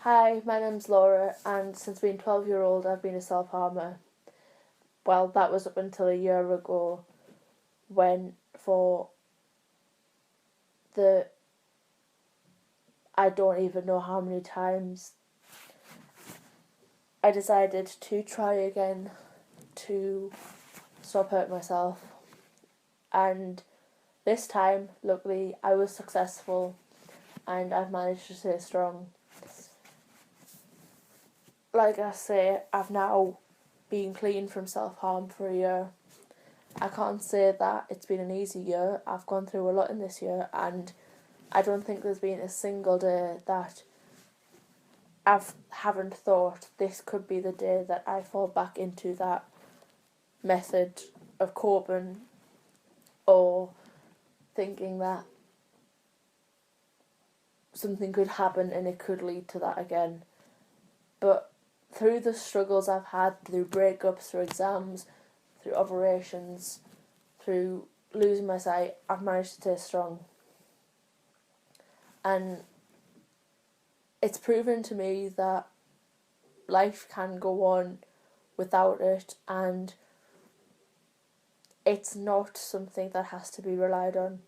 Hi, my name's Laura, and since being 12-year-old, I've been a self-harmer. Well, that was up until a year ago when, for the I don't even know how many times, I decided to try again to stop hurting myself. And this time, luckily, I was successful and I've managed to stay strong. Like I say, I've now been clean from self-harm for a year. I can't say that it's been an easy year. I've gone through a lot in this year, and I don't think there's been a single day that I haven't thought this could be the day that I fall back into that method of coping, or thinking that something could happen and it could lead to that again. But through the struggles I've had, through breakups, through exams, through operations, through losing my sight, I've managed to stay strong. And it's proven to me that life can go on without it, and it's not something that has to be relied on.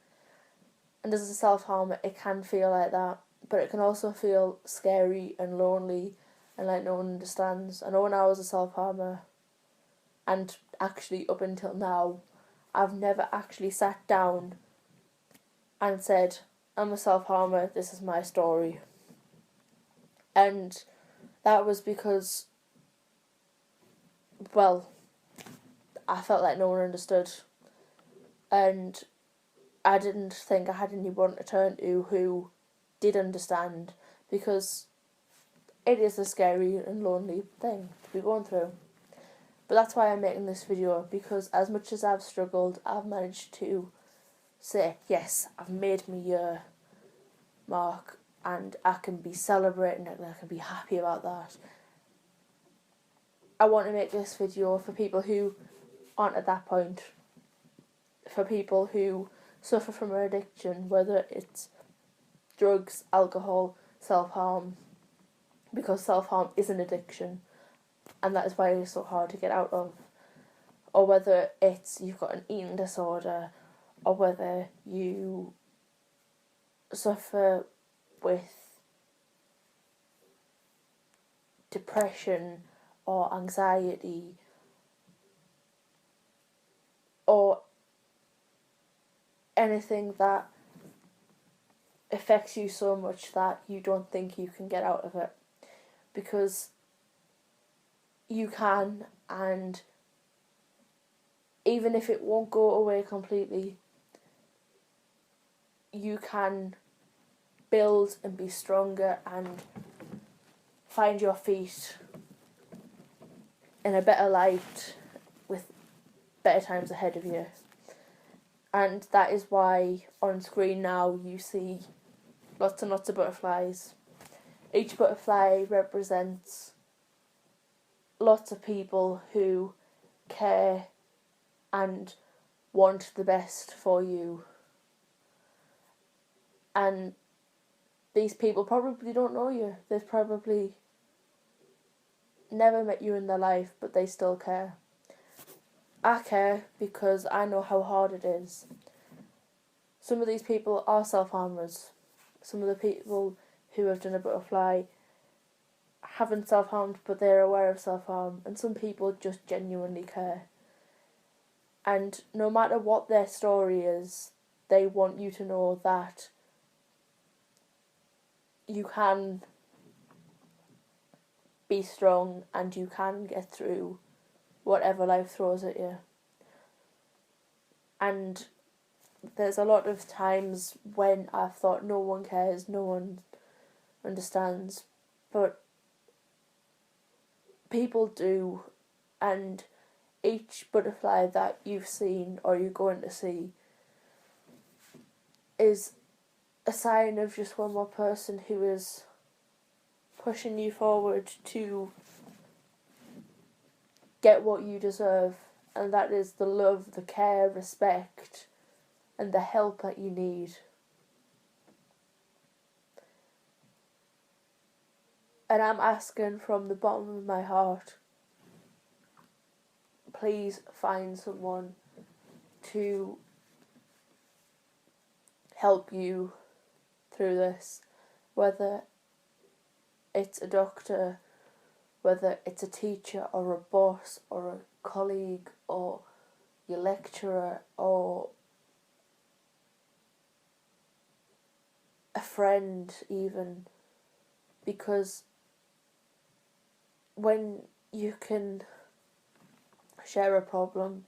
And as a self-harmer, it can feel like that, but it can also feel scary and lonely and like no one understands. I know when I was a self-harmer, and actually up until now, I've never actually sat down and said, I'm a self-harmer, this is my story. And that was because, well, I felt like no one understood. And I didn't think I had anyone to turn to who did understand, because it is a scary and lonely thing to be going through. But that's why I'm making this video, because as much as I've struggled, I've managed to say, yes, I've made my year mark, and I can be celebrating it and I can be happy about that. I want to make this video for people who aren't at that point, for people who suffer from an addiction, whether it's drugs, alcohol, self-harm, because self-harm is an addiction, and that is why it is so hard to get out of. Or whether it's you've got an eating disorder, or whether you suffer with depression or anxiety, or anything that affects you so much that you don't think you can get out of it. Because you can, and even if it won't go away completely, you can build and be stronger and find your feet in a better light with better times ahead of you. And that is why on screen now you see lots and lots of butterflies. Each butterfly represents lots of people who care and want the best for you. And these people probably don't know you. They've probably never met you in their life, but they still care. I care because I know how hard it is. Some of these people are self-harmers. Some of the people who have done a butterfly haven't self-harmed, but they're aware of self-harm. And some people just genuinely care. And no matter what their story is, they want you to know that you can be strong and you can get through whatever life throws at you. And there's a lot of times when I've thought no one cares, no one understands, but people do. And each butterfly that you've seen or you're going to see is a sign of just one more person who is pushing you forward to get what you deserve, and that is the love, the care, respect, and the help that you need. And I'm asking from the bottom of my heart, please find someone to help you through this, whether it's a doctor, whether it's a teacher or a boss or a colleague or your lecturer or a friend even, because when you can share a problem,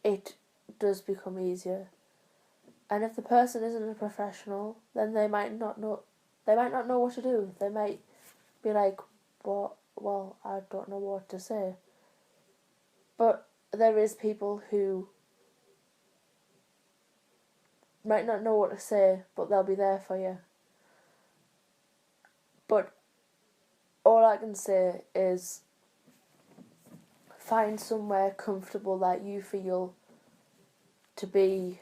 it does become easier. And if the person isn't a professional, then they might not know what to do. They might be like, "What? Well, I don't know what to say." But there is people who might not know what to say, but they'll be there for you. But all I can say is find somewhere comfortable that you feel to be,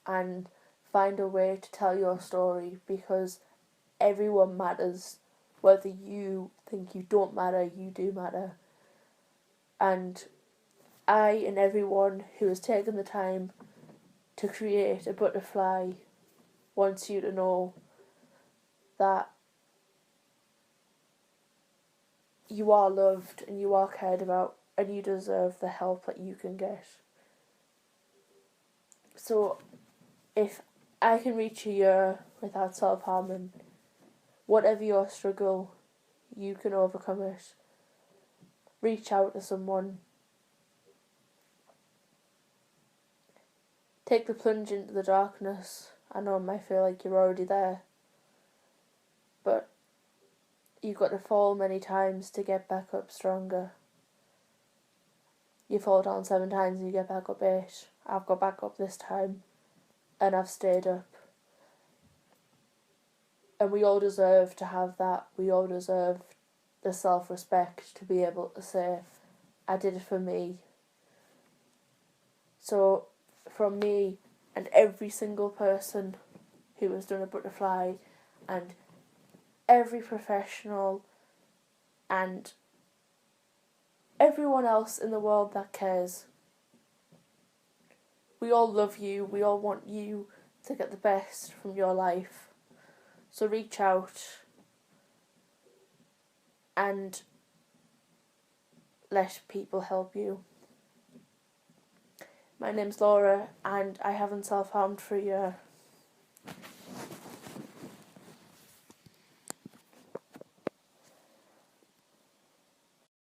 and find a way to tell your story, because everyone matters. Whether you think you don't matter, you do matter. And I and everyone who has taken the time to create a butterfly wants you to know that you are loved and you are cared about and you deserve the help that you can get. So if I can reach a year without self-harming, whatever your struggle, you can overcome it. Reach out to someone. Take the plunge into the darkness. I know it might feel like you're already there, but you've got to fall many times to get back up stronger. You fall down 7 times and you get back up 8. I've got back up this time and I've stayed up. And we all deserve to have that. We all deserve the self-respect to be able to say, I did it for me. So from me and every single person who has done a butterfly, and every professional and everyone else in the world that cares, we all love you. We all want you to get the best from your life. So reach out and let people help you. My name's Laura and I haven't self-harmed for a year.